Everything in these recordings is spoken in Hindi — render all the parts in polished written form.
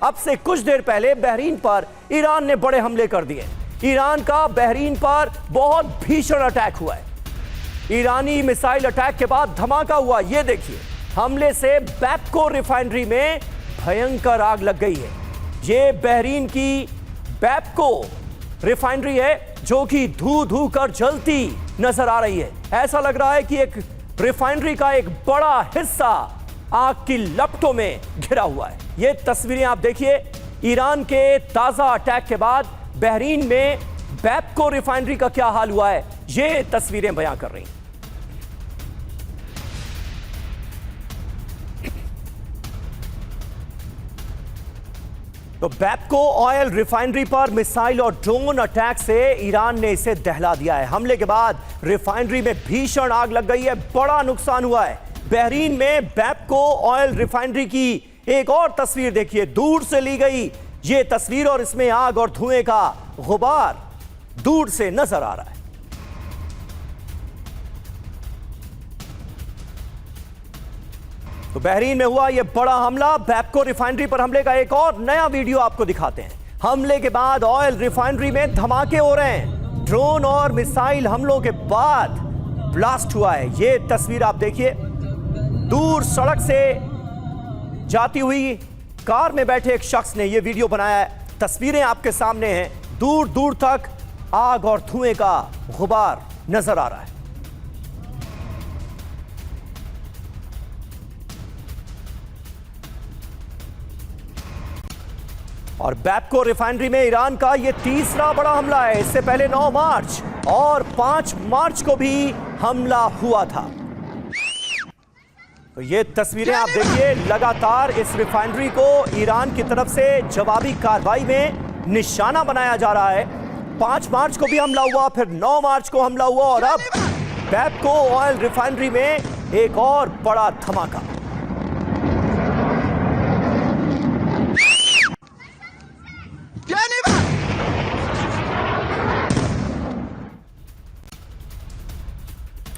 अब से कुछ देर पहले बहरीन पर ईरान ने बड़े हमले कर दिए। ईरान का बहरीन पर बहुत भीषण अटैक हुआ है। ईरानी मिसाइल अटैक के बाद धमाका हुआ। यह देखिए, हमले से बैपको रिफाइनरी में भयंकर आग लग गई है। यह बहरीन की बैपको रिफाइनरी है जो कि धू धू कर जलती नजर आ रही है। ऐसा लग रहा है कि एक रिफाइनरी का एक बड़ा हिस्सा आग की लपटों में घिरा हुआ है। ये तस्वीरें आप देखिए, ईरान के ताजा अटैक के बाद बहरीन में बैपको रिफाइनरी का क्या हाल हुआ है, ये तस्वीरें बयां कर रही हैं। तो बैपको ऑयल रिफाइनरी पर मिसाइल और ड्रोन अटैक से ईरान ने इसे दहला दिया है। हमले के बाद रिफाइनरी में भीषण आग लग गई है, बड़ा नुकसान हुआ है। बहरीन में बैपको ऑयल रिफाइनरी की एक और तस्वीर देखिए, दूर से ली गई ये तस्वीर, और इसमें आग और धुएं का गुबार दूर से नजर आ रहा है। तो बहरीन में हुआ यह बड़ा हमला। बैपको रिफाइनरी पर हमले का एक और नया वीडियो आपको दिखाते हैं। हमले के बाद ऑयल रिफाइनरी में धमाके हो रहे हैं। ड्रोन और मिसाइल हमलों के बाद ब्लास्ट हुआ है। यह तस्वीर आप देखिए, दूर सड़क से जाती हुई कार में बैठे एक शख्स ने यह वीडियो बनाया है। तस्वीरें आपके सामने हैं, दूर दूर तक आग और धुएं का गुबार नजर आ रहा है। और बैपको रिफाइनरी में ईरान का यह तीसरा बड़ा हमला है। इससे पहले 9 मार्च और 5 मार्च को भी हमला हुआ था। तो ये तस्वीरें आप देखिए, लगातार इस रिफाइनरी को ईरान की तरफ से जवाबी कार्रवाई में निशाना बनाया जा रहा है। 5 मार्च को भी हमला हुआ, फिर 9 मार्च को हमला हुआ, और अब बैपको ऑयल रिफाइनरी में एक और बड़ा धमाका।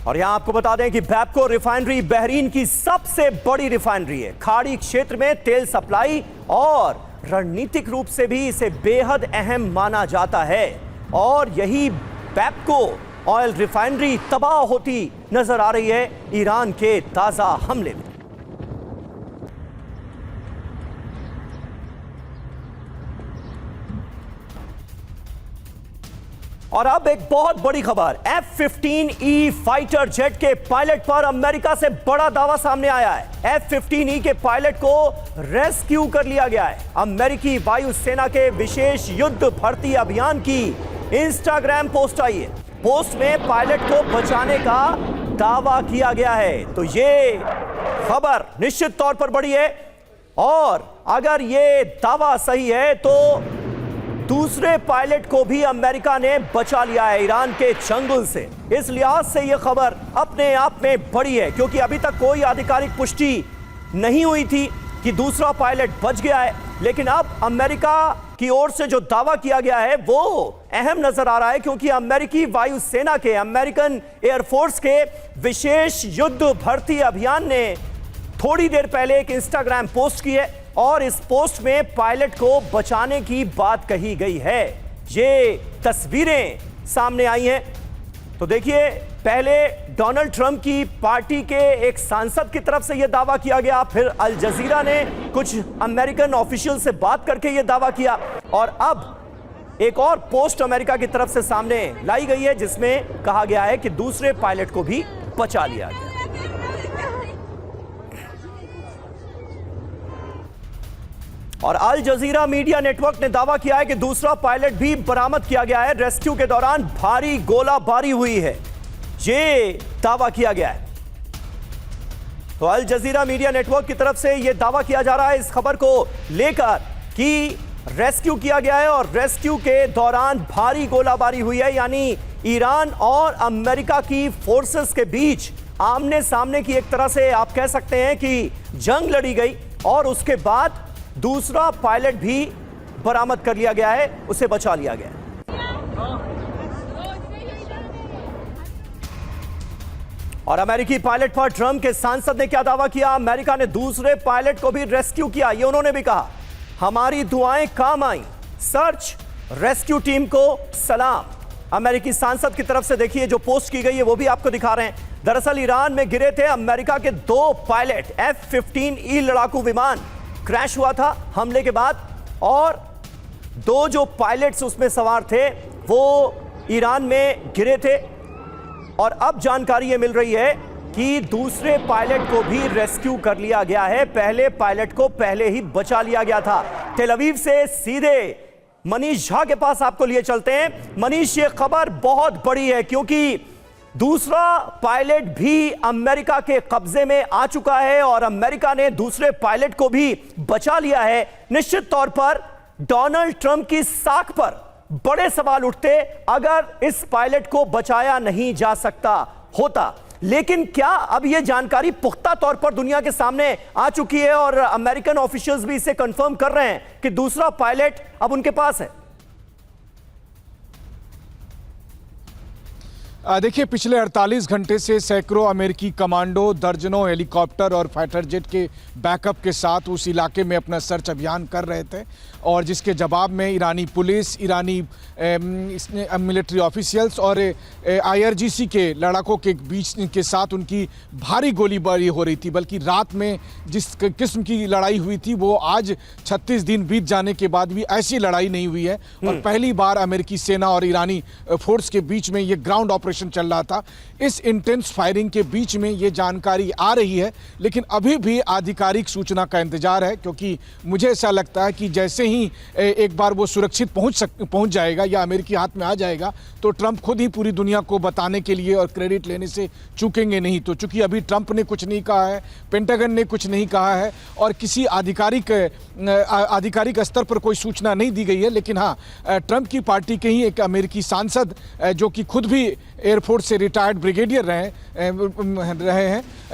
और यहां आपको बता दें कि बैपको रिफाइनरी बहरीन की सबसे बड़ी रिफाइनरी है। खाड़ी क्षेत्र में तेल सप्लाई और रणनीतिक रूप से भी इसे बेहद अहम माना जाता है। और यही बैपको ऑयल रिफाइनरी तबाह होती नजर आ रही है ईरान के ताजा हमले में। और अब एक बहुत बड़ी खबर, F-15E फाइटर जेट के पायलट पर अमेरिका से बड़ा दावा सामने आया है। F-15E के पायलट को रेस्क्यू कर लिया गया है। अमेरिकी वायुसेना के विशेष युद्ध भर्ती अभियान की इंस्टाग्राम पोस्ट आई है। पोस्ट में पायलट को बचाने का दावा किया गया है। तो ये खबर निश्चित तौर पर बड़ी है, और अगर ये दावा सही है तो दूसरे पायलट को भी अमेरिका ने बचा लिया है ईरान के चंगुल से। इस लिहाज से यह खबर अपने आप में बड़ी है, क्योंकि अभी तक कोई आधिकारिक पुष्टि नहीं हुई थी कि दूसरा पायलट बच गया है। लेकिन अब अमेरिका की ओर से जो दावा किया गया है वो अहम नजर आ रहा है, क्योंकि अमेरिकी वायुसेना के, अमेरिकन एयरफोर्स के विशेष युद्ध भर्ती अभियान ने थोड़ी देर पहले एक इंस्टाग्राम पोस्ट की है, और इस पोस्ट में पायलट को बचाने की बात कही गई है। ये तस्वीरें सामने आई हैं। तो देखिए, पहले डोनाल्ड ट्रंप की पार्टी के एक सांसद की तरफ से यह दावा किया गया, फिर अल जजीरा ने कुछ अमेरिकन ऑफिशियल से बात करके यह दावा किया, और अब एक और पोस्ट अमेरिका की तरफ से सामने लाई गई है जिसमें कहा गया है कि दूसरे पायलट को भी बचा लिया गया। और अल जजीरा मीडिया नेटवर्क ने दावा किया है कि दूसरा पायलट भी बरामद किया गया है। रेस्क्यू के दौरान भारी गोलाबारी हुई है, ये दावा किया गया है। तो अल जजीरा मीडिया नेटवर्क की तरफ से यह दावा किया जा रहा है इस खबर को लेकर कि रेस्क्यू किया गया है, और रेस्क्यू के दौरान भारी गोलाबारी हुई है। यानी ईरान और अमेरिका की फोर्सेस के बीच आमने सामने की एक तरह से आप कह सकते हैं कि जंग लड़ी गई, और उसके बाद दूसरा पायलट भी बरामद कर लिया गया है, उसे बचा लिया गया। और अमेरिकी पायलट पर ट्रंप के सांसद ने क्या दावा किया? अमेरिका ने दूसरे पायलट को भी रेस्क्यू किया, ये उन्होंने भी कहा। हमारी दुआएं काम आई। सर्च रेस्क्यू टीम को सलाम। अमेरिकी सांसद की तरफ से देखिए जो पोस्ट की गई है वो भी आपको दिखा रहे हैं। दरअसल ईरान में गिरे थे अमेरिका के 2 पायलट। F-15E लड़ाकू विमान क्रैश हुआ था हमले के बाद, और 2 जो पायलट्स उसमें सवार थे वो ईरान में गिरे थे। और अब जानकारी ये मिल रही है कि दूसरे पायलट को भी रेस्क्यू कर लिया गया है। पहले पायलट को पहले ही बचा लिया गया था। टेल अवीव से सीधे मनीष झा के पास आपको लिए चलते हैं। मनीष, ये खबर बहुत बड़ी है क्योंकि दूसरा पायलट भी अमेरिका के कब्जे में आ चुका है और अमेरिका ने दूसरे पायलट को भी बचा लिया है। निश्चित तौर पर डोनाल्ड ट्रंप की साख पर बड़े सवाल उठते अगर इस पायलट को बचाया नहीं जा सकता होता। लेकिन क्या अब यह जानकारी पुख्ता तौर पर दुनिया के सामने आ चुकी है और अमेरिकन ऑफिशियल्स भी इसे कंफर्म कर रहे हैं कि दूसरा पायलट अब उनके पास है? देखिए, पिछले 48 घंटे से सैकड़ों अमेरिकी कमांडो, दर्जनों हेलीकॉप्टर और फाइटर जेट के बैकअप के साथ उस इलाके में अपना सर्च अभियान कर रहे थे, और जिसके जवाब में ईरानी पुलिस, ईरानी मिलिट्री ऑफिशियल्स और IRGC के लड़ाकों के बीच के साथ उनकी भारी गोलीबारी हो रही थी। बल्कि रात में जिस किस्म की लड़ाई हुई थी वो आज 36 दिन बीत जाने के बाद भी ऐसी लड़ाई नहीं हुई है। और पहली बार अमेरिकी सेना और ईरानी फोर्स के बीच में ये ग्राउंड ऑपरेशन चल रहा था। इस इंटेंस फायरिंग के बीच में ये जानकारी आ रही है, लेकिन अभी भी आधिकारिक सूचना का इंतजार है, क्योंकि मुझे ऐसा लगता है कि जैसे ही एक बार वो सुरक्षित पहुंच जाएगा या अमेरिकी हाथ में आ जाएगा तो ट्रंप खुद ही पूरी दुनिया को बताने के लिए और क्रेडिट लेने से चूकेंगे नहीं। तो चूंकि अभी ट्रंप ने कुछ नहीं कहा है, पेंटागन ने कुछ नहीं कहा है और किसी आधिकारिक स्तर पर कोई सूचना नहीं दी गई है, लेकिन हाँ, ट्रंप की पार्टी के ही एक अमेरिकी सांसद जो कि खुद भी एयरफोर्स से रिटायर्ड ब्रिगेडियर रहे हैं,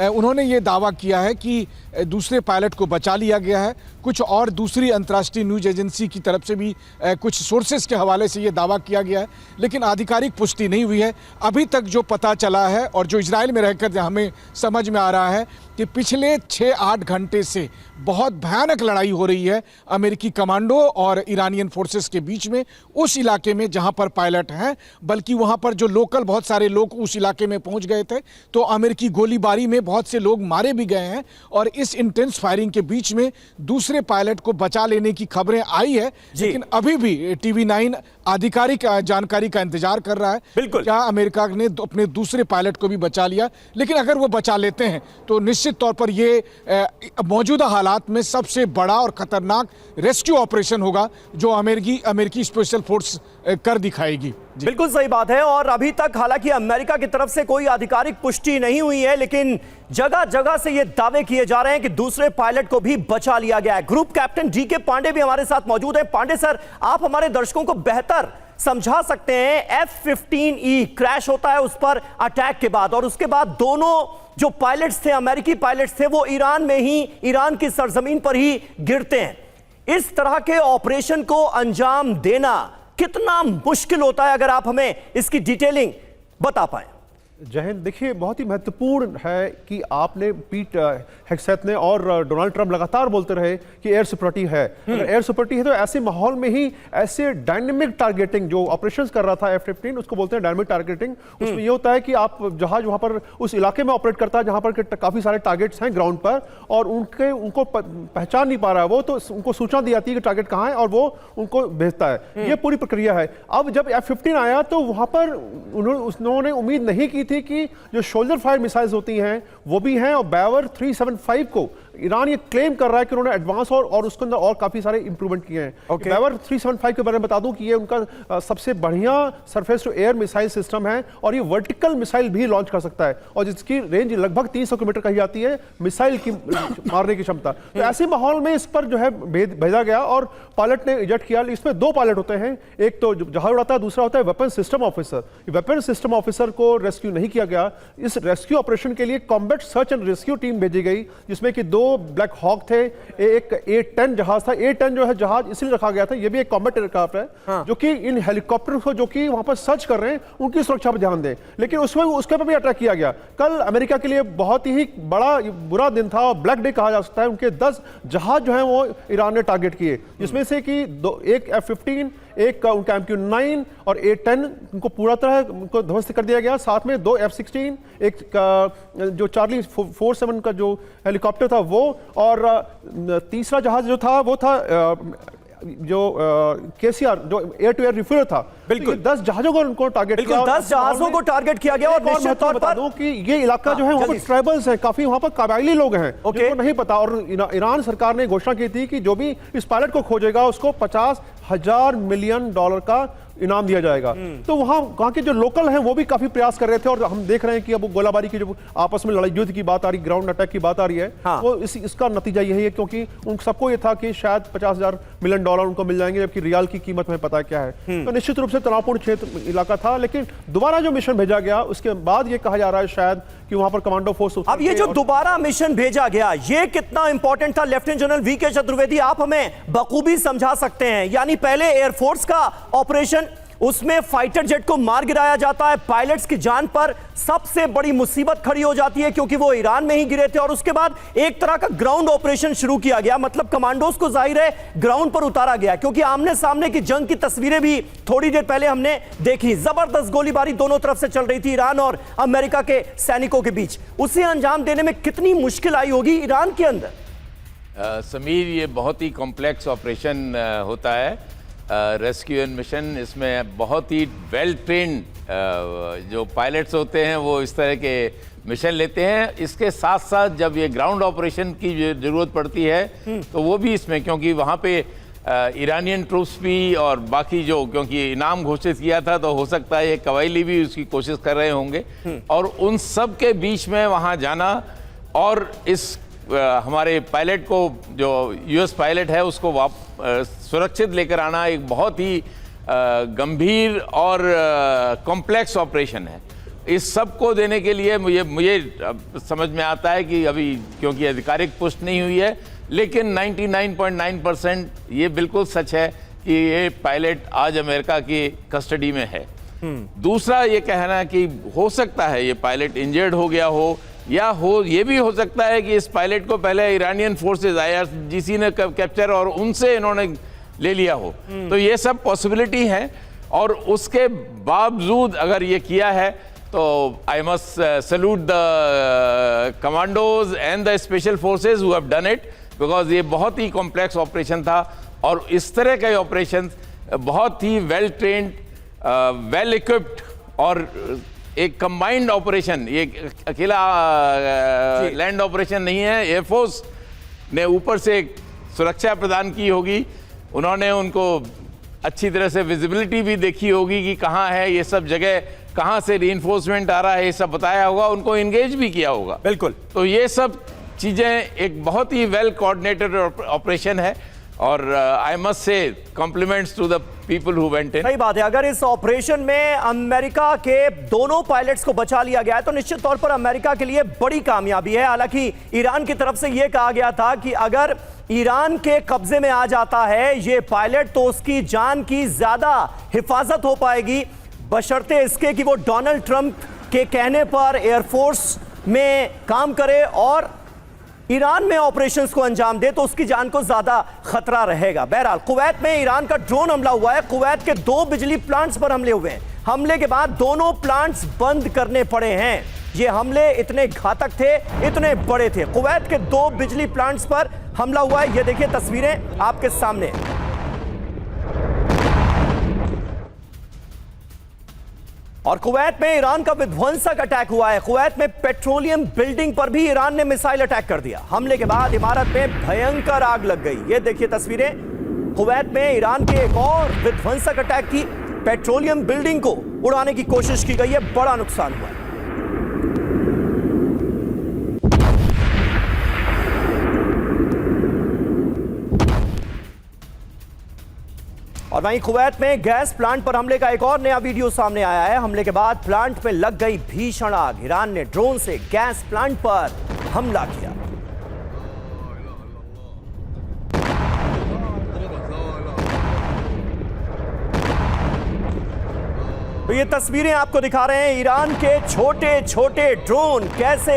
उन्होंने ये दावा किया है कि दूसरे पायलट को बचा लिया गया है। कुछ और दूसरी अंतर्राष्ट्रीय न्यूज एजेंसी की तरफ से भी कुछ सोर्सेज के हवाले से ये दावा किया गया है, लेकिन आधिकारिक पुष्टि नहीं हुई है। अभी तक जो पता चला है और जो इजराइल में रहकर हमें समझ में आ रहा है कि पिछले 6-8 घंटे से बहुत भयानक लड़ाई हो रही है अमेरिकी कमांडो और ईरानियन फोर्सेस के बीच में, उस इलाके में जहां पर पायलट हैं। बल्कि वहां पर जो लोकल बहुत सारे लोग उस इलाके में पहुंच गए थे, तो अमेरिकी गोलीबारी में बहुत से लोग मारे भी गए हैं। और इस इंटेंस फायरिंग के बीच में दूसरे पायलट को बचा लेने की खबरें आई है, लेकिन अभी भी TV9 आधिकारिक जानकारी का इंतजार कर रहा है। बिल्कुल, क्या अमेरिका ने अपने दूसरे पायलट को भी बचा लिया? लेकिन अगर वो बचा लेते हैं तो निश्चित तौर पर ये मौजूदा हालात में सबसे बड़ा और खतरनाक रेस्क्यू ऑपरेशन होगा जो अमेरिकी स्पेशल फोर्स कर दिखाएगी। बिल्कुल सही बात है। और अभी तक हालांकि अमेरिका की तरफ से कोई आधिकारिक पुष्टि नहीं हुई है, लेकिन जगह जगह से ये दावे किए जा रहे हैं कि दूसरे पायलट को भी बचा लिया गया है। ग्रुप कैप्टन DK पांडे भी हमारे साथ मौजूद हैं। पांडे सर, आप हमारे दर्शकों को बेहतर समझा सकते हैं, F-15E क्रैश होता है उस पर अटैक के बाद, और उसके बाद दोनों जो पायलट्स थे, अमेरिकी पायलट्स थे, वो ईरान में ही, ईरान की सरजमीन पर ही गिरते हैं। इस तरह के ऑपरेशन को अंजाम देना कितना मुश्किल होता है, अगर आप हमें इसकी डिटेलिंग बता पाएं? जय हिंद। देखिए, बहुत ही महत्वपूर्ण है कि आपने पीट हेग्सेथ ने और डोनाल्ड ट्रंप लगातार बोलते रहे कि एयर सिक्योरिटी है। अगर एयर सिक्योरिटी है तो ऐसे माहौल में ही ऐसे डायनेमिक टारगेटिंग जो ऑपरेशंस कर रहा था F-15, उसको बोलते हैं डायनेमिक टारगेटिंग। उसमें ये होता है कि आप जहाज वहां पर उस इलाके में ऑपरेट करता है जहां पर काफी सारे टारगेट्स हैं ग्राउंड पर, और उनको पहचान नहीं पा रहा है वो, तो उनको सूचना दी जाती है कि टारगेट कहाँ है और वो उनको भेजता है। ये पूरी प्रक्रिया है। अब जब F-15 आया तो वहां पर उन्होंने उम्मीद नहीं की थी कि जो शोल्डर फायर मिसाइल्स होती हैं वो भी हैं, और बैवर 375 को ईरान ये क्लेम कर रहा है कि उन्होंने एडवांस और उसके अंदर और काफी सारे इंप्रूवमेंट किए हैं। बैवर 375 के बारे में बता दूं कि ये उनका सबसे बढ़िया surface to air missile system है, और ये वर्टिकल मिसाइल भी लॉन्च कर सकता है, और जिसकी रेंज लगभग 300 किलोमीटर कही जाती है मिसाइल की मारने की क्षमता। तो ऐसे माहौल में इस पर जो है भेजा गया और पायलट ने इजेक्ट किया। इसमें 2 पायलट होते हैं, एक तो जहाज उड़ाता है, दूसरा होता है weapon system officer. Weapon system officer को रेस्क्यू नहीं किया गया। इस रेस्क्यू ऑपरेशन के लिए combat search and rescue team भेजी गई, जिसमें कि 2 2 ब्लैक हॉक थे, एक A-10 जहाज था। A-10 जो है जहाज इसलिए रखा गया था, ये भी एक कॉम्बैट एयरक्राफ्ट है जो कि इन हेलीकॉप्टर को जो कि वहां पर सर्च कर रहे हैं उनकी सुरक्षा पर ध्यान दें, लेकिन उसमें उसके पर भी अटैक किया गया। कल अमेरिका के लिए बहुत ही बड़ा बुरा दिन था, ब्लैक डे कहा जा सकता है। उनके 10 जहाज जो हैं वो ईरान ने टारगेट किए, जिसमें से कि एक F-15, एक उनका MQ-9 और A-10 उनको पूरा तरह उनको ध्वस्त कर दिया गया। साथ में 2 F-16, एक जो चार्ली 47 का जो हेलीकॉप्टर था वो, और तीसरा जहाज जो था वो था जो KCR जो एयर टू एयर रिफ्यूअल था। बिल्कुल 10 जहाजों को उनको टारगेट किया, 10 जहाजों को टारगेट किया गया। और निश्चित तौर बता पर दूं कि ये इलाका जो है वहाँ पर ट्राइबल्स हैं, काफी वहाँ पर कबायली लोग हैं जिनको नहीं पता। और ईरान सरकार ने घोषणा की थी कि जो भी इस पायलट को खोजेगा उसको $50,000 मिलियन का इनाम दिया जाएगा। तो वहां के जो लोकल हैं वो भी काफी प्रयास कर रहे थे, और हम देख रहे हैं कि अब गोलाबारी की जो आपस में लड़ाई युद्ध की बात आ रही, ग्राउंड अटैक की बात आ रही है, वो इसका नतीजा यही है, क्योंकि उन सबको ये था कि शायद $50,000 मिलियन उनको मिल जाएंगे, जबकि रियाल की कीमत में पता है क्या है। तो निश्चित रूप से तनावपूर्ण क्षेत्र इलाका था, लेकिन दोबारा जो मिशन भेजा गया उसके बाद ये कहा जा रहा है शायद कि वहां पर कमांडो फोर्स। अब ये जो दोबारा मिशन भेजा गया ये कितना इंपॉर्टेंट था, लेफ्टिनेंट जनरल वीके चतुर्वेदी आप हमें बखूबी समझा सकते हैं? यानी पहले एयरफोर्स का ऑपरेशन, उसमें फाइटर जेट को मार गिराया जाता है, पायलट्स की जान पर सबसे बड़ी मुसीबत खड़ी हो जाती है क्योंकि वो ईरान में ही गिरे थे, और उसके बाद एक तरह का ग्राउंड ऑपरेशन शुरू किया गया। मतलब कमांडोज को जाहिर है ग्राउंड पर उतारा गया, क्योंकि आमने सामने की जंग की तस्वीरें भी थोड़ी देर पहले हमने देखी। जबरदस्त गोलीबारी दोनों तरफ से चल रही थी ईरान और अमेरिका के सैनिकों के बीच। उसे अंजाम देने में कितनी मुश्किल आई होगी ईरान के अंदर? समीर, ये बहुत ही कॉम्प्लेक्स ऑपरेशन होता है रेस्क्यू एंड मिशन। इसमें बहुत ही वेल ट्रेन्ड जो पायलट्स होते हैं वो इस तरह के मिशन लेते हैं। इसके साथ साथ जब ये ग्राउंड ऑपरेशन की ज़रूरत पड़ती है तो वो भी इसमें, क्योंकि वहाँ पे ईरानियन ट्रूप्स भी और बाकी जो, क्योंकि इनाम घोषित किया था तो हो सकता है ये कबायली भी उसकी कोशिश कर रहे होंगे, और उन सब के बीच में वहाँ जाना और इस हमारे पायलट को, जो US पायलट है, उसको सुरक्षित लेकर आना एक बहुत ही गंभीर और कॉम्प्लेक्स ऑपरेशन है। इस सब को देने के लिए मुझे समझ में आता है कि अभी क्योंकि आधिकारिक पुष्टि नहीं हुई है, लेकिन 99.9% ये बिल्कुल सच है कि ये पायलट आज अमेरिका की कस्टडी में है। दूसरा ये कहना कि हो सकता है ये पायलट इंजर्ड हो गया हो, या ये भी हो सकता है कि इस पायलट को पहले ईरानियन फोर्सेस IRGC ने कैप्चर और उनसे इन्होंने ले लिया हो। तो ये सब पॉसिबिलिटी है, और उसके बावजूद अगर ये किया है तो I must salute the commandos and the special forces who have done it, because ये बहुत ही कॉम्प्लेक्स ऑपरेशन था, और इस तरह के ऑपरेशन बहुत ही वेल ट्रेन्ड, वेल इक्विप्ड और एक कंबाइंड ऑपरेशन, ये अकेला लैंड ऑपरेशन नहीं है। एयरफोर्स ने ऊपर से सुरक्षा प्रदान की होगी, उन्होंने उनको अच्छी तरह से विजिबिलिटी भी देखी होगी कि कहाँ है ये सब जगह, कहाँ से रीइंफोर्समेंट आ रहा है, ये सब बताया होगा, उनको एंगेज भी किया होगा। बिल्कुल। तो ये सब चीज़ें एक बहुत ही वेल कोऑर्डिनेटेड ऑपरेशन है, और I must say compliments to the people who went in. सही बात है। अगर इस ऑपरेशन में अमेरिका के दोनों पायलट्स को बचा लिया गया है तो निश्चित तौर पर अमेरिका के लिए बड़ी कामयाबी है। हालांकि ईरान की तरफ से यह कहा गया था कि अगर ईरान के कब्जे में आ जाता है ये पायलट तो उसकी जान की ज्यादा हिफाजत हो पाएगी, बशर्ते इसके कि वो डोनाल्ड ट्रंप के कहने पर एयरफोर्स में काम करे और ईरान में ऑपरेशंस को अंजाम दे तो उसकी जान को ज्यादा खतरा रहेगा। बहरहाल कुवैत में ईरान का ड्रोन हमला हुआ है। कुवैत के 2 बिजली प्लांट्स पर हमले हुए हैं। हमले के बाद दोनों प्लांट्स बंद करने पड़े हैं। ये हमले इतने घातक थे, इतने बड़े थे। कुवैत के 2 बिजली प्लांट्स पर हमला हुआ है। ये देखिए तस्वीरें आपके सामने। और कुवैत में ईरान का विध्वंसक अटैक हुआ है। कुवैत में पेट्रोलियम बिल्डिंग पर भी ईरान ने मिसाइल अटैक कर दिया। हमले के बाद इमारत में भयंकर आग लग गई। ये देखिए तस्वीरें। कुवैत में ईरान के एक और विध्वंसक अटैक की पेट्रोलियम बिल्डिंग को उड़ाने की कोशिश की गई है। बड़ा नुकसान हुआ है। और वहीं कुवैत में गैस प्लांट पर हमले का एक और नया वीडियो सामने आया है। हमले के बाद प्लांट में लग गई भीषण आग। ईरान ने ड्रोन से गैस प्लांट पर हमला किया। तो ये तस्वीरें आपको दिखा रहे हैं ईरान के छोटे छोटे ड्रोन कैसे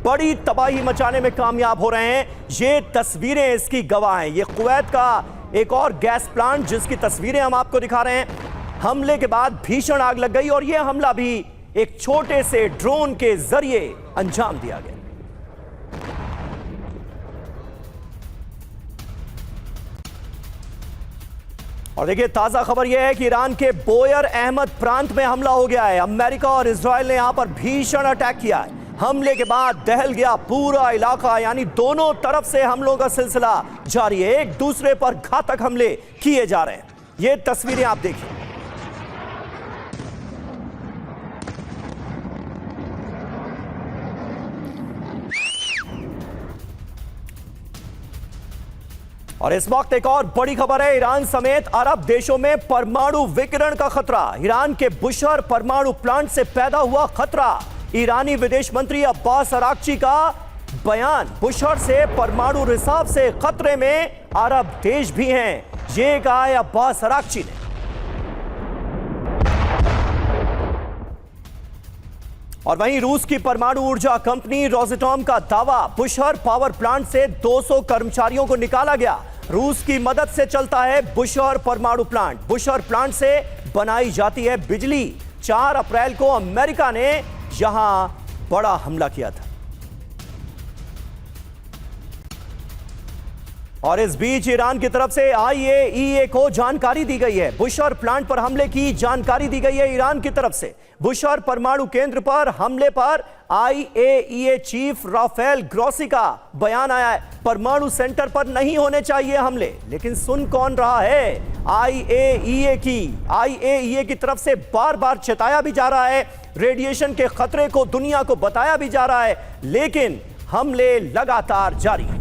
बड़ी तबाही मचाने में कामयाब हो रहे हैं। ये तस्वीरें इसकी गवाह हैं। ये कुवैत का एक और गैस प्लांट जिसकी तस्वीरें हम आपको दिखा रहे हैं। हमले के बाद भीषण आग लग गई और यह हमला भी एक छोटे से ड्रोन के जरिए अंजाम दिया गया। और देखिए ताजा खबर यह है कि ईरान के बोयर अहमद प्रांत में हमला हो गया है। अमेरिका और इजराइल ने यहां पर भीषण अटैक किया है। हमले के बाद दहल गया पूरा इलाका, यानी दोनों तरफ से हमलों का सिलसिला जारी है। एक दूसरे पर घातक हमले किए जा रहे हैं। ये तस्वीरें आप देखिए। और इस वक्त एक और बड़ी खबर है। ईरान समेत अरब देशों में परमाणु विकिरण का खतरा। ईरान के बुशहर परमाणु प्लांट से पैदा हुआ खतरा। ईरानी विदेश मंत्री अब्बास अराक्ची का बयान, बुशहर से परमाणु रिसाव से खतरे में अरब देश भी हैं, ये कहा है अब्बास अराक्ची ने। और वहीं रूस की परमाणु ऊर्जा कंपनी रोसेटॉम का दावा, बुशहर पावर प्लांट से 200 कर्मचारियों को निकाला गया। रूस की मदद से चलता है बुशहर परमाणु प्लांट। बुशहर प्लांट से बनाई जाती है बिजली। 4 अप्रैल को अमेरिका ने यहां बड़ा हमला किया था। और इस बीच ईरान की तरफ से IAEA को जानकारी दी गई है। बुशहर प्लांट पर हमले की जानकारी दी गई है ईरान की तरफ से। बुशहर परमाणु केंद्र पर हमले पर IAEA चीफ राफेल ग्रोसी का बयान आया है। परमाणु सेंटर पर नहीं होने चाहिए हमले, लेकिन सुन कौन रहा है? IAEA की तरफ से बार बार चेताया भी जा रहा है, रेडिएशन के खतरे को दुनिया को बताया भी जा रहा है, लेकिन हमले लगातार जारी हैं।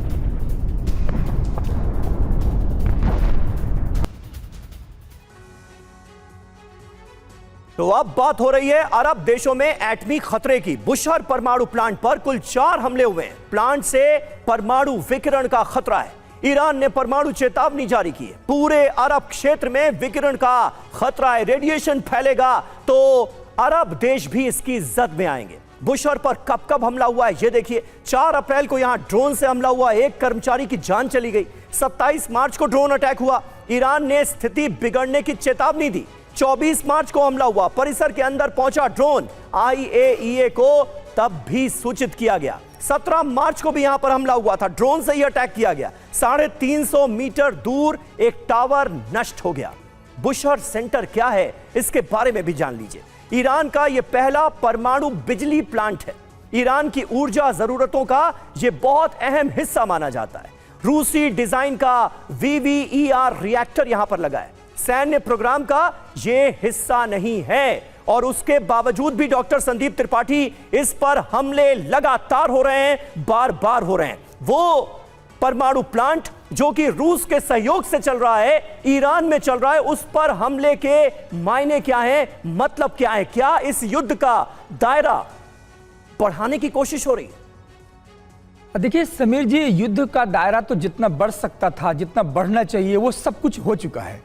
तो अब बात हो रही है अरब देशों में एटमी खतरे की। बुशहर परमाणु प्लांट पर कुल 4 हमले हुए हैं। प्लांट से परमाणु विकिरण का खतरा है। ईरान ने परमाणु चेतावनी जारी की है। पूरे अरब क्षेत्र में विकिरण का खतरा है। रेडिएशन फैलेगा तो अरब देश भी इसकी जद में आएंगे। बुशहर पर कब कब हमला हुआ है ये देखिए। 4 अप्रैल को यहां ड्रोन से हमला हुआ, एक कर्मचारी की जान चली गई। 27 मार्च को ड्रोन अटैक हुआ, ईरान ने स्थिति बिगड़ने की चेतावनी दी। 24 मार्च को हमला हुआ, परिसर के अंदर पहुंचा ड्रोन, IAEA को तब भी सूचित किया गया। 17 मार्च को भी यहां पर हमला हुआ था, ड्रोन से ही अटैक किया गया। 350 मीटर दूर एक टावर नष्ट हो गया। बुशहर सेंटर क्या है इसके बारे में भी जान लीजिए। ईरान का यह पहला परमाणु बिजली प्लांट है। ईरान की ऊर्जा जरूरतों का यह बहुत अहम हिस्सा माना जाता है। रूसी डिजाइन का VVER रिएक्टर यहां पर लगा है। सैन्य प्रोग्राम का यह हिस्सा नहीं है और उसके बावजूद भी डॉक्टर संदीप त्रिपाठी इस पर हमले लगातार हो रहे हैं, बार बार हो रहे हैं। वो परमाणु प्लांट जो कि रूस के सहयोग से चल रहा है, ईरान में चल रहा है, उस पर हमले के मायने क्या है, मतलब क्या है? क्या इस युद्ध का दायरा बढ़ाने की कोशिश हो रही है? देखिए समीर जी, युद्ध का दायरा तो जितना बढ़ सकता था, जितना बढ़ना चाहिए, वो सब कुछ हो चुका है।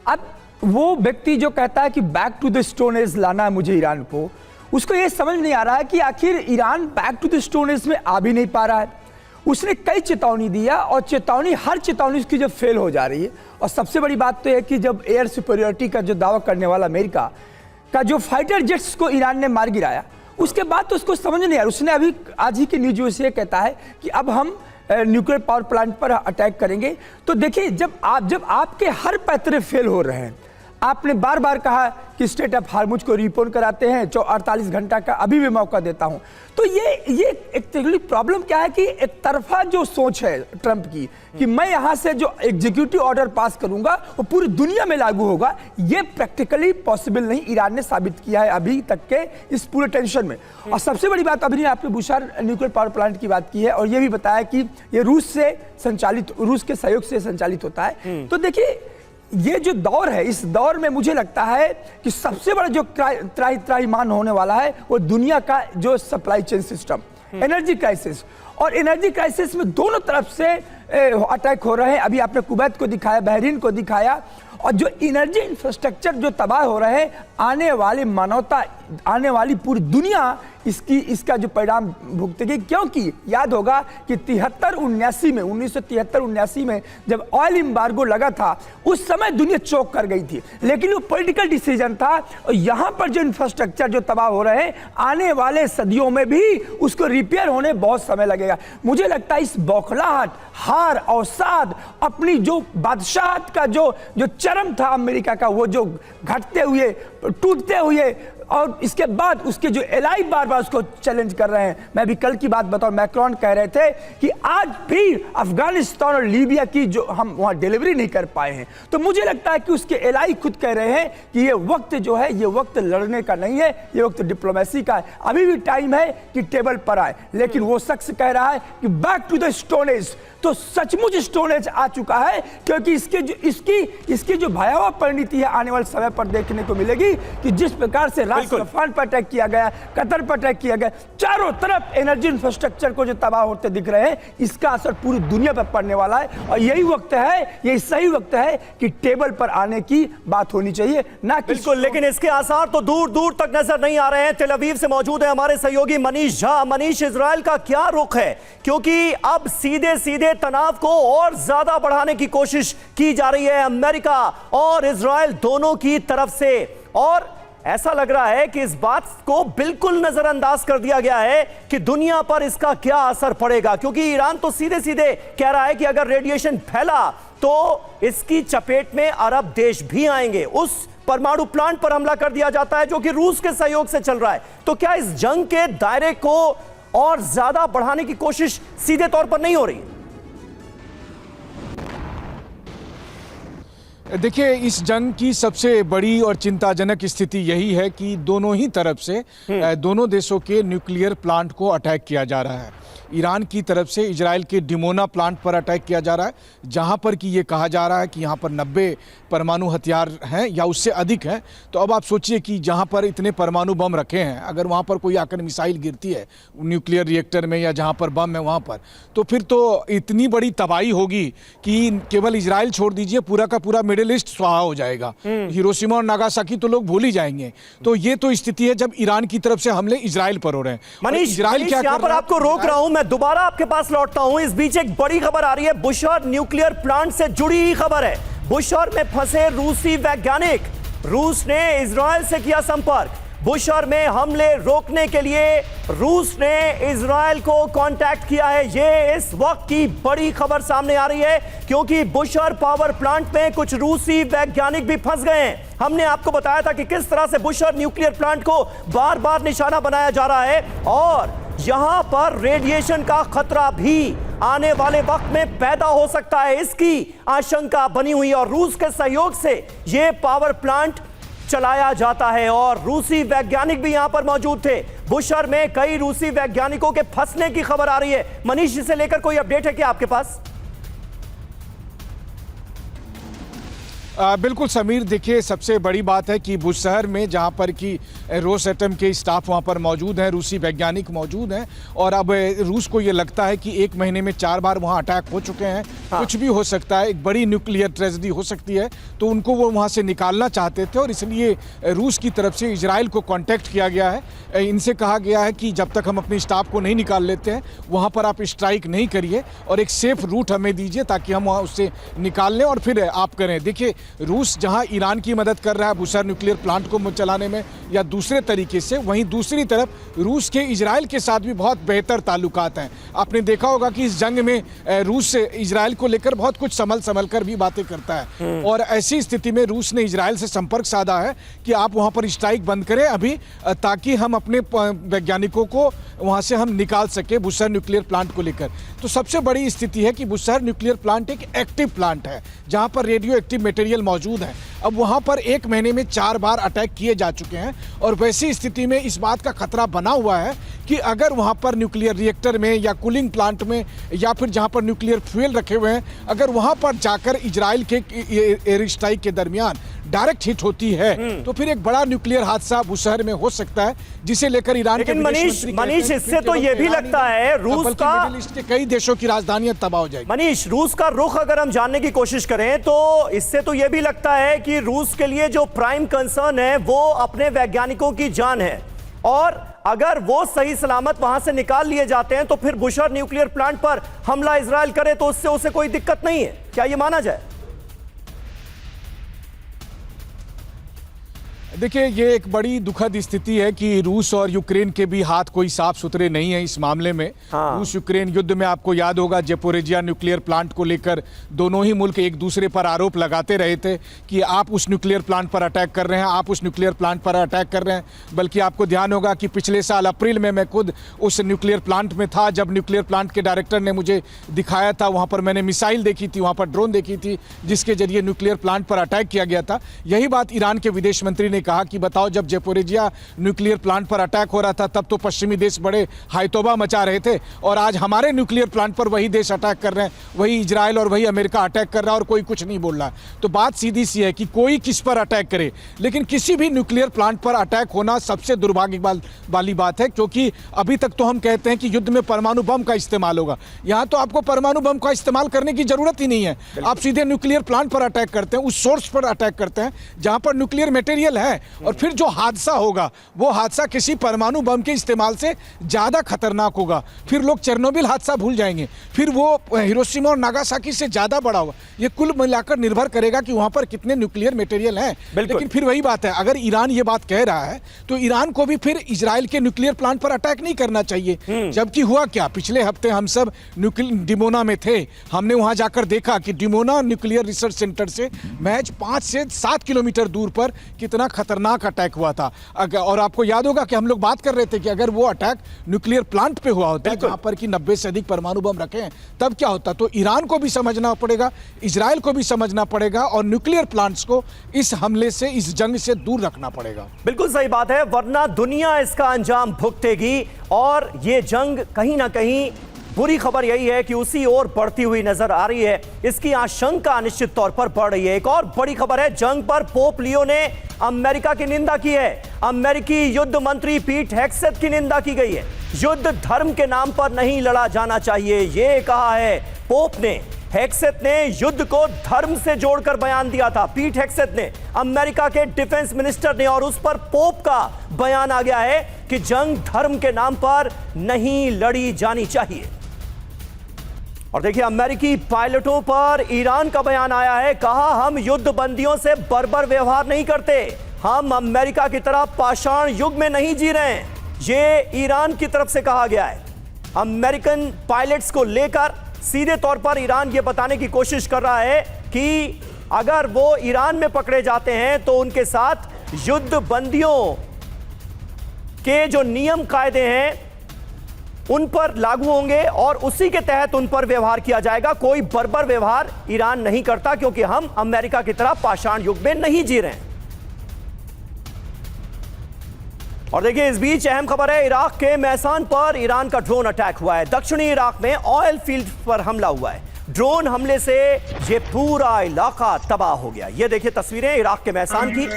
अब वो व्यक्ति जो कहता है कि back to the stone age लाना है मुझे ईरान को, उसको ये समझ नहीं आ रहा है कि आखिर Iran back to the stone age में आ भी नहीं पा रहा है। उसने कई चेतावनी दिया और हर चेतावनी उसकी जब फेल हो जा रही है। और सबसे बड़ी बात तो है कि जब एयर सुपीरियरिटी का जो दावा करने वाला अमेरिका का जो फाइटर जेट्स को ईरान ने मार गिराया, उसके बाद तो उसको समझ नहीं आ रहा। उसने अभी आज ही की न्यूज से कहता है कि अब हम न्यूक्लियर पावर प्लांट पर अटैक करेंगे। तो देखिए, जब आपके हर पैतरे फेल हो रहे हैं, आपने बार बार कहा कि स्टेट ऑफ हार्मुज को रिपोन कराते हैं, 48 घंटा का अभी भी मौका देता हूं। तो ये एक प्रॉब्लम क्या है कि एक तरफा जो सोच है ट्रंप की कि मैं यहां से जो एग्जीक्यूटिव ऑर्डर पास करूंगा वो पूरी दुनिया में लागू होगा, ये प्रैक्टिकली पॉसिबल नहीं ईरान ने साबित किया है अभी तक के इस पूरे टेंशन में। और सबसे बड़ी बात, अभी आपने बुशहर न्यूक्लियर पावर प्लांट की बात की है और ये भी बताया कि ये रूस के सहयोग से संचालित होता है। तो देखिए, ये जो दौर है, इस दौर में मुझे लगता है कि सबसे बड़ा जो त्राहिमाम होने वाला है वो दुनिया का जो supply chain system, energy crisis. और एनर्जी क्राइसिस में दोनों तरफ से अटैक हो रहे हैं। अभी आपने कुवैत को दिखाया, बहरीन को दिखाया, और जो एनर्जी इंफ्रास्ट्रक्चर जो तबाह हो रहे हैं, आने वाली मानवता, आने वाली पूरी दुनिया इसका जो परिणाम भुगतेगी। क्योंकि याद होगा कि 1973-79 में जब ऑयल एम्बार्गो लगा था, उस समय दुनिया चौंक कर गई थी, लेकिन वो पॉलिटिकल डिसीजन था। और यहाँ पर जो इंफ्रास्ट्रक्चर जो तबाह हो रहे हैं, आने वाले सदियों में भी उसको रिपेयर होने बहुत समय लगेगा। मुझे लगता है इस बौखलाहट, हार, अवसाद, अपनी जो बादशाहत का जो चरम था अमेरिका का, वो जो घटते हुए, टूटते हुए, और इसके बाद उसके जो एलाई बार बार उसको चैलेंज कर रहे हैं। मैं भी कल की बात बताऊं, मैक्रोन कह रहे थे कि आज भी अफगानिस्तान और लीबिया की जो हम वहां डिलीवरी नहीं कर पाए हैं, तो मुझे लगता है कि उसके एलाई खुद कह रहे हैं कि ये वक्त जो है, ये वक्त लड़ने का नहीं है, ये वक्त डिप्लोमेसी का है। अभी भी टाइम है कि टेबल पर आए, लेकिन वो शख्स कह रहा है कि back to the stone age. तो सचमुच स्टोन एज आ चुका है, क्योंकि इसकी जो भयावह परिणति है आने वाले समय पर देखने को मिलेगी कि जिस प्रकार से अफगान पर अटैक किया गया, कतर पर अटैक किया गया, चारों तरफ एनर्जी इंफ्रास्ट्रक्चर को जो तबाह होते दिख रहे हैं, इसका असर पूरी दुनिया पर पड़ने वाला है। और यही वक्त है, यही सही वक्त है कि टेबल पर आने की बात होनी चाहिए, ना कि बिल्कुल। लेकिन इसके आसार तो दूर दूर तक नजर नहीं आ रहे हैं। तेल अवीव से मौजूद है हमारे सहयोगी मनीष झा। मनीष, इजराइल का क्या रुख है? क्योंकि अब सीधे सीधे तनाव को और ज्यादा बढ़ाने की कोशिश की जा रही है अमेरिका और इजराइल दोनों की तरफ से, और ऐसा लग रहा है कि इस बात को बिल्कुल नजरअंदाज कर दिया गया है कि दुनिया पर इसका क्या असर पड़ेगा। क्योंकि ईरान तो सीधे सीधे कह रहा है कि अगर रेडिएशन फैला तो इसकी चपेट में अरब देश भी आएंगे। उस परमाणु प्लांट पर हमला कर दिया जाता है जो कि रूस के सहयोग से चल रहा है। तो क्या इस जंग के दायरे को और ज्यादा बढ़ाने की कोशिश सीधे तौर पर नहीं हो रही? देखिए, इस जंग की सबसे बड़ी और चिंताजनक स्थिति यही है कि दोनों ही तरफ से दोनों देशों के न्यूक्लियर प्लांट को अटैक किया जा रहा है। ईरान की तरफ से इजराइल के डिमोना प्लांट पर अटैक किया जा रहा है, जहां पर कि ये कहा जा रहा है कि यहां पर 90 परमाणु हथियार हैं या उससे अधिक हैं। तो अब आप सोचिए कि जहां पर इतने परमाणु बम रखे हैं, अगर वहां पर कोई आकर मिसाइल गिरती है न्यूक्लियर रिएक्टर में या जहां पर बम है वहां पर, तो फिर तो इतनी बड़ी तबाही होगी कि केवल इजराइल छोड़ दीजिए, पूरा का पूरा मिडिल ईस्ट स्वाहा हो जाएगा। हिरोशिमा और नागासाकी तो लोग भूल ही जाएंगे। तो ये तो स्थिति है जब ईरान की तरफ से हमले इजराइल पर हो रहे हैं। मनीष, इजराइल क्या यहां पर आपको रोक रहा हूं, मैं दोबारा आपके पास लौटता हूं। इस बीच एक बड़ी खबर आ रही है, बुशहर न्यूक्लियर प्लांट से जुड़ी ही खबर है। बुशहर में फंसे रूसी वैज्ञानिक, रूस ने इजराइल से किया संपर्क। बुशहर में हमले रोकने के लिए रूस ने इजराइल को कांटेक्ट किया है। ये इस वक्त की बड़ी खबर सामने आ रही है, क्योंकि बुशहर पावर प्लांट में कुछ रूसी वैज्ञानिक भी फंस गए हैं। हमने आपको बताया था कि किस तरह से बुशहर न्यूक्लियर प्लांट को बार बार निशाना बनाया जा रहा है, और यहां पर रेडिएशन का खतरा भी आने वाले वक्त में पैदा हो सकता है, इसकी आशंका बनी हुई है। और रूस के सहयोग से यह पावर प्लांट चलाया जाता है, और रूसी वैज्ञानिक भी यहां पर मौजूद थे। बुशहर में कई रूसी वैज्ञानिकों के फंसने की खबर आ रही है। मनीष, इसे लेकर कोई अपडेट है क्या आपके पास? बिल्कुल समीर, देखिए, सबसे बड़ी बात है कि बुशहर में जहां पर कि रोसएटम के स्टाफ वहां पर मौजूद हैं, रूसी वैज्ञानिक मौजूद हैं, और अब रूस को ये लगता है कि एक महीने में 4 बार वहां अटैक हो चुके हैं। कुछ भी हो सकता है, एक बड़ी न्यूक्लियर ट्रेजेडी हो सकती है, तो उनको वो वहां से निकालना चाहते थे, और इसलिए रूस की तरफ से इजराइल को कॉन्टैक्ट किया गया है। इनसे कहा गया है कि जब तक हम अपने स्टाफ को नहीं निकाल लेते हैं, वहाँ पर आप स्ट्राइक नहीं करिए, और एक सेफ रूट हमें दीजिए ताकि हम वहाँ उससे निकाल लें और फिर आप करें। देखिए, रूस जहां ईरान की मदद कर रहा है बुशहर न्यूक्लियर प्लांट को चलाने में या दूसरे तरीके से, वहीं दूसरी तरफ रूस के इजराइल के साथ भी बहुत बेहतर ताल्लुकात हैं। आपने देखा होगा कि इस जंग में रूस इजराइल को लेकर बहुत कुछ संभल कर भी बातें करता है, और ऐसी स्थिति में रूस ने इजराइल से संपर्क साधा है कि आप वहां पर स्ट्राइक बंद करें अभी, ताकि हम अपने वैज्ञानिकों को वहां से हम निकाल सके बुशहर न्यूक्लियर प्लांट को लेकर। तो सबसे बड़ी स्थिति है कि बुशहर न्यूक्लियर प्लांट एक एक्टिव प्लांट है, जहां पर रेडियो एक्टिव मटेरियल मौजूद है। अब वहां पर 1 महीने में 4 बार अटैक किए जा चुके हैं और वैसी स्थिति में इस बात का खतरा बना हुआ है कि अगर वहां पर न्यूक्लियर रिएक्टर में या कूलिंग प्लांट में या फिर जहां पर न्यूक्लियर फ्यूल रखे हुए हैं, अगर वहां पर जाकर इजराइल के एयर स्ट्राइक के दरमियान डायरेक्ट हिट होती है तो फिर एक बड़ा न्यूक्लियर हादसा उस शहर में हो सकता है, जिसे लेकर ईरान के मनीष इससे तो ये भी लगता है रूस का, मिडिल ईस्ट के कई देशों की राजधानियां तबाह हो जाएगी। मनीष, रूस का रुख अगर हम जानने की कोशिश करें तो इससे तो ये भी लगता है कि रूस के लिए जो प्राइम कंसर्न है वो अपने वैज्ञानिकों की जान है, और अगर वो सही सलामत वहां से निकाल लिए जाते हैं तो फिर बुशर न्यूक्लियर प्लांट पर हमला इजराइल करे तो उससे उसे कोई दिक्कत नहीं है, क्या ये माना जाए? देखिए, ये एक बड़ी दुखद स्थिति है कि रूस और यूक्रेन के भी हाथ कोई साफ सुथरे नहीं है इस मामले में। रूस यूक्रेन युद्ध में आपको याद होगा ज़ेपोरिजिया न्यूक्लियर प्लांट को लेकर दोनों ही मुल्क एक दूसरे पर आरोप लगाते रहे थे कि आप उस न्यूक्लियर प्लांट पर अटैक कर रहे हैं, आप उस न्यूक्लियर प्लांट पर अटैक कर रहे हैं। बल्कि आपको ध्यान होगा कि पिछले साल अप्रैल में मैं खुद उस न्यूक्लियर प्लांट में था, जब न्यूक्लियर प्लांट के डायरेक्टर ने मुझे दिखाया था, वहाँ पर मैंने मिसाइल देखी थी, वहाँ पर ड्रोन देखी थी जिसके जरिए न्यूक्लियर प्लांट पर अटैक किया गया था। यही बात ईरान के विदेश मंत्री ने कहा कि बताओ, जब ज़ेपोरिजिया न्यूक्लियर प्लांट पर अटैक हो रहा था तब तो पश्चिमी देश बड़े हायतौबा मचा रहे थे, और आज हमारे न्यूक्लियर प्लांट पर वही देश अटैक कर रहे हैं, वही इजराइल और वही अमेरिका अटैक कर रहा है और कोई कुछ नहीं बोल रहा। तो बात सीधी सी है कि कोई किस पर अटैक करे, लेकिन किसी भी न्यूक्लियर प्लांट पर अटैक होना सबसे दुर्भाग्य वाली बात है, क्योंकि अभी तक तो हम कहते हैं कि युद्ध में परमाणु बम का इस्तेमाल होगा। यहाँ तो आपको परमाणु बम का इस्तेमाल करने की जरूरत ही नहीं है, आप सीधे न्यूक्लियर प्लांट पर अटैक करते हैं, उस सोर्स पर अटैक करते हैं जहां पर न्यूक्लियर मटेरियल है, और फिर जो हादसा होगा वो हादसा किसी परमाणु बम के इस्तेमाल से ज्यादा खतरनाक होगा। फिर लोग चेरनोबिल हादसा भूल जाएंगे, फिर वो हिरोशिमा और नागासाकी से ज्यादा बड़ा होगा। ये कुल मिलाकर निर्भर करेगा कि वहां पर कितने न्यूक्लियर मटेरियल हैं। लेकिन फिर वही बात है, अगर ईरान ये बात कह रहा है तो ईरान को भी फिर इजराइल के न्यूक्लियर प्लांट पर अटैक नहीं करना चाहिए। जबकि हुआ क्या, पिछले हफ्ते हम सब डिमोना में थे, हमने वहां जाकर देखा कि डिमोना न्यूक्लियर रिसर्च सेंटर से महज 5 से 7 किलोमीटर दूर पर कितना खतरनाक अटैक हुआ था। और आपको याद होगा कि हम लोग बात कर रहे थे कि अगर वो अटैक न्यूक्लियर प्लांट पे हुआ होता, जहां पर कि 90 से अधिक परमाणु बम रखे हैं, तब क्या होता। तो ईरान को भी समझना पड़ेगा, इजराइल को भी समझना पड़ेगा, और न्यूक्लियर प्लांट्स को इस हमले से, इस जंग से दूर रखना पड़ेगा। बिल्कुल सही बात है, वरना दुनिया इसका अंजाम भुगतेगी, और ये जंग कहीं ना कहीं, बुरी खबर यही है कि उसी ओर बढ़ती हुई नजर आ रही है। इसकी आशंका निश्चित तौर पर बढ़ रही है। एक और बड़ी खबर है, जंग पर पोप लियो ने अमेरिका की निंदा की है। अमेरिकी युद्ध मंत्री पीट हेग्सेथ की निंदा की गई है। युद्ध धर्म के नाम पर नहीं लड़ा जाना चाहिए, यह कहा है पोप ने। हेग्सेथ ने युद्ध को धर्म से जोड़कर बयान दिया था, पीट हेग्सेथ ने, अमेरिका के डिफेंस मिनिस्टर ने, और उस पर पोप का बयान आ गया है कि जंग धर्म के नाम पर नहीं लड़ी जानी चाहिए। और देखिए, अमेरिकी पायलटों पर ईरान का बयान आया है, कहा हम युद्ध बंदियों से बर्बर व्यवहार नहीं करते, हम अमेरिका की तरह पाषाण युग में नहीं जी रहे हैं। ये ईरान की तरफ से कहा गया है। अमेरिकन पायलट्स को लेकर सीधे तौर पर ईरान ये बताने की कोशिश कर रहा है कि अगर वो ईरान में पकड़े जाते हैं तो उनके साथ युद्ध बंदियों के जो नियम कायदे हैं उन पर लागू होंगे और उसी के तहत उन पर व्यवहार किया जाएगा। कोई बर्बर व्यवहार ईरान नहीं करता, क्योंकि हम अमेरिका की तरह पाषाण युग में नहीं जी रहे हैं। और देखिए, इस बीच अहम खबर है, इराक के मैसान पर ईरान का ड्रोन अटैक हुआ है। दक्षिणी इराक में ऑयल फील्ड पर हमला हुआ है। ड्रोन हमले से ये पूरा इलाका तबाह हो गया। ये देखिए तस्वीरें इराक के मैसान की।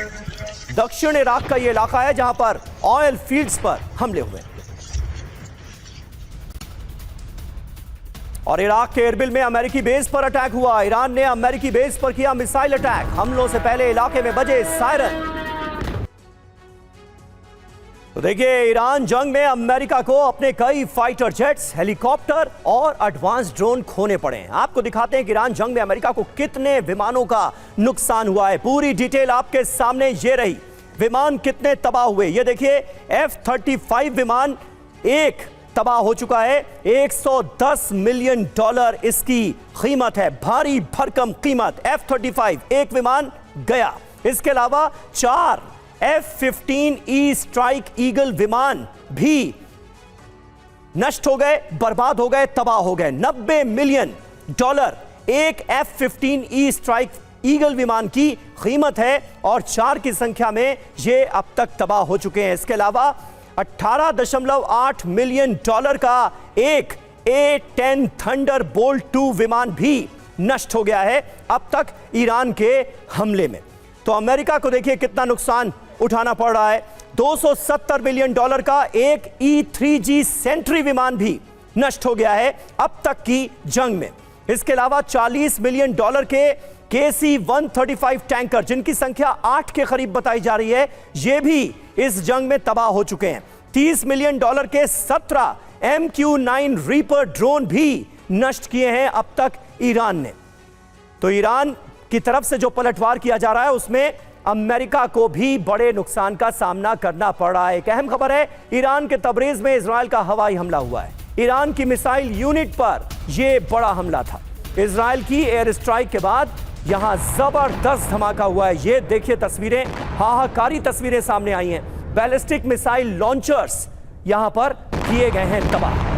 दक्षिण इराक का ये इलाका है जहां पर ऑयल फील्ड्स पर हमले हुए। और इराक के एरबिल में अमेरिकी बेस पर अटैक हुआ। ईरान ने अमेरिकी बेस पर किया मिसाइल अटैक। हमलों से पहले इलाके में बजे सायरन। तो देखिए, ईरान जंग में अमेरिका को अपने कई फाइटर जेट्स, हेलीकॉप्टर और एडवांस ड्रोन खोने पड़े। आपको दिखाते हैं कि ईरान जंग में अमेरिका को कितने विमानों का नुकसान हुआ है। पूरी डिटेल आपके सामने ये रही। विमान कितने तबाह हुए, ये देखिए। F-35 विमान एक तबाह हो चुका है। $110 मिलियन इसकी कीमत है, भारी भरकम कीमत। F-35 एक विमान गया। इसके अलावा 4 F-15E स्ट्राइक ईगल विमान भी नष्ट हो गए, बर्बाद हो गए, तबाह हो गए। $90 मिलियन एक F-15E स्ट्राइक ईगल विमान की कीमत है और 4 की संख्या में ये अब तक तबाह हो चुके हैं। इसके अलावा 18.8 मिलियन डॉलर का एक A-10 थंडरबोल्ट 2 विमान भी नष्ट हो गया है अब तक ईरान के हमले में। तो अमेरिका को देखिए कितना नुकसान उठाना पड़ रहा है। 270 मिलियन डॉलर का एक E-3G सेंट्री विमान भी नष्ट हो गया है अब तक की जंग में। इसके अलावा 40 मिलियन डॉलर के KC-135 टैंकर, जिनकी संख्या 8 के करीब बताई जा रही है, ये भी इस जंग में तबाह हो चुके हैं। 30 मिलियन डॉलर के 17 MQ-9 रीपर ड्रोन भी नष्ट किए हैं अब तक ईरान ने। तो ईरान की तरफ से जो पलटवार किया जा रहा है उसमें अमेरिका को भी बड़े नुकसान का सामना करना पड़ रहा है। एक अहम खबर है, ईरान के तबरेज में इजराइल का हवाई हमला हुआ है। ईरान की मिसाइल यूनिट पर यह बड़ा हमला था। इजराइल की एयर स्ट्राइक के बाद यहां जबरदस्त धमाका हुआ है। ये देखिए तस्वीरें, हाहाकारी तस्वीरें सामने आई हैं। बैलिस्टिक मिसाइल लॉन्चर्स यहां पर किए गए हैं तबाह।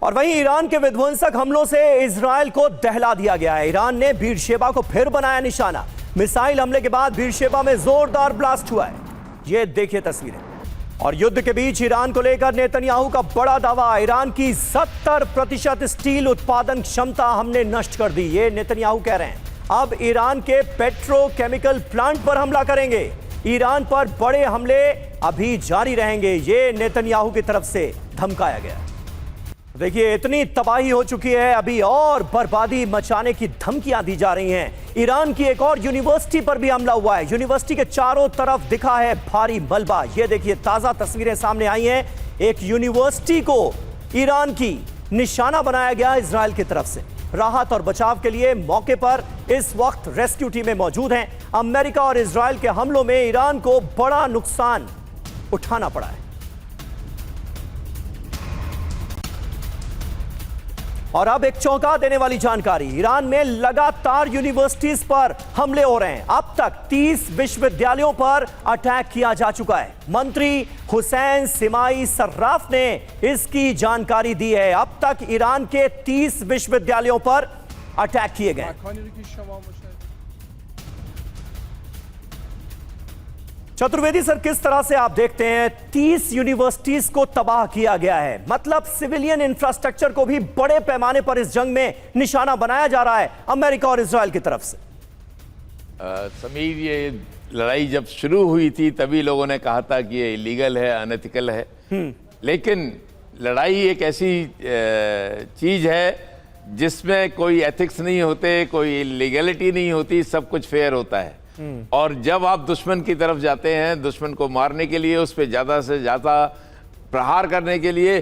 और वहीं ईरान के विध्वंसक हमलों से इजराइल को दहला दिया गया है। ईरान ने बीरशेबा को फिर बनाया निशाना। मिसाइल हमले के बाद बीरशेबा में जोरदार ब्लास्ट हुआ है। ये देखिए तस्वीरें। और युद्ध के बीच ईरान को लेकर नेतन्याहू का बड़ा दावा, ईरान की 70% स्टील उत्पादन क्षमता हमने नष्ट कर दी। ये नेतन्याहू कह रहे हैं। अब ईरान के पेट्रोकेमिकल प्लांट पर हमला करेंगे। ईरान पर बड़े हमले अभी जारी रहेंगे, ये नेतन्याहू की तरफ से धमकाया गया। देखिए इतनी तबाही हो चुकी है, अभी और बर्बादी मचाने की धमकियां दी जा रही हैं। ईरान की एक और यूनिवर्सिटी पर भी हमला हुआ है। यूनिवर्सिटी के चारों तरफ दिखा है भारी मलबा। ये देखिए ताजा तस्वीरें सामने आई हैं। एक यूनिवर्सिटी को ईरान की निशाना बनाया गया इजराइल की तरफ से। राहत और बचाव के लिए मौके पर इस वक्त रेस्क्यू टीमें मौजूद हैं। अमेरिका और इजराइल के हमलों में ईरान को बड़ा नुकसान उठाना पड़ा है। और अब एक चौंका देने वाली जानकारी, ईरान में लगातार यूनिवर्सिटीज पर हमले हो रहे हैं। अब तक 30 विश्वविद्यालयों पर अटैक किया जा चुका है। मंत्री हुसैन सिमाई सर्राफ ने इसकी जानकारी दी है। अब तक ईरान के 30 विश्वविद्यालयों पर अटैक किए गए। चतुर्वेदी सर, किस तरह से आप देखते हैं 30 यूनिवर्सिटीज को तबाह किया गया है? मतलब सिविलियन इंफ्रास्ट्रक्चर को भी बड़े पैमाने पर इस जंग में निशाना बनाया जा रहा है अमेरिका और इजराइल की तरफ से। समीर, ये लड़ाई जब शुरू हुई थी तभी लोगों ने कहा था कि ये इलीगल है, अनएथिकल है। लेकिन लड़ाई एक ऐसी चीज है जिसमें कोई एथिक्स नहीं होते, कोई लीगलिटी नहीं होती, सब कुछ फेयर होता है। और जब आप दुश्मन की तरफ जाते हैं, दुश्मन को मारने के लिए, उस पर ज़्यादा से ज़्यादा प्रहार करने के लिए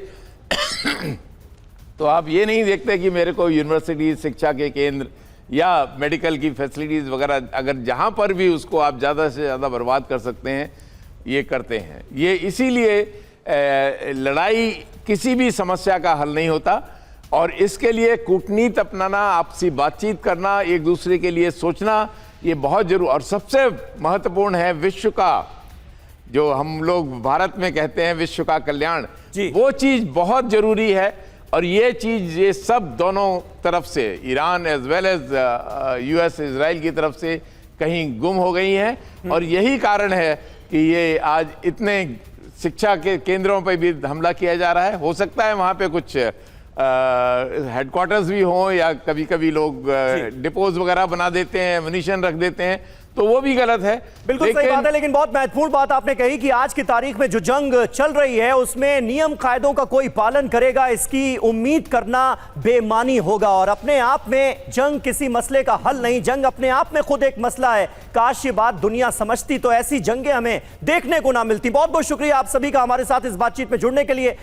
तो आप ये नहीं देखते कि मेरे को यूनिवर्सिटी, शिक्षा के केंद्र या मेडिकल की फैसिलिटीज़ वगैरह, अगर जहाँ पर भी उसको आप ज़्यादा से ज़्यादा बर्बाद कर सकते हैं, ये करते हैं। ये इसीलिए लड़ाई किसी भी समस्या का हल नहीं होता और इसके लिए कूटनीति अपनाना, आपसी बातचीत करना, एक दूसरे के लिए सोचना, ये बहुत जरूर। और सबसे महत्वपूर्ण है विश्व का, जो हम लोग भारत में कहते हैं विश्व का कल्याण, वो चीज बहुत जरूरी है। और ये चीज, ये सब दोनों तरफ से, Iran as well as US, Israel की तरफ से कहीं गुम हो गई हैं। और यही कारण है कि ये आज इतने शिक्षा के केंद्रों पर भी हमला किया जा रहा है। हो सकता है वहां पे कुछ हेडक्वार्टर्स भी हों या कभी कभी लोग डिपोज वगैरह बना देते हैं, म्यूनिशन रख देते हैं, तो वो भी गलत है। बिल्कुल सही बात है। लेकिन बहुत महत्वपूर्ण बात आपने कही कि आज की तारीख में जो जंग चल रही है उसमें नियम कायदों का कोई पालन करेगा, इसकी उम्मीद करना बेमानी होगा। और अपने आप में जंग किसी मसले का हल नहीं, जंग अपने आप में खुद एक मसला है। काश ये बात दुनिया समझती तो ऐसी जंगें हमें देखने को ना मिलती। बहुत बहुत शुक्रिया आप सभी का हमारे साथ इस बातचीत में जुड़ने के लिए।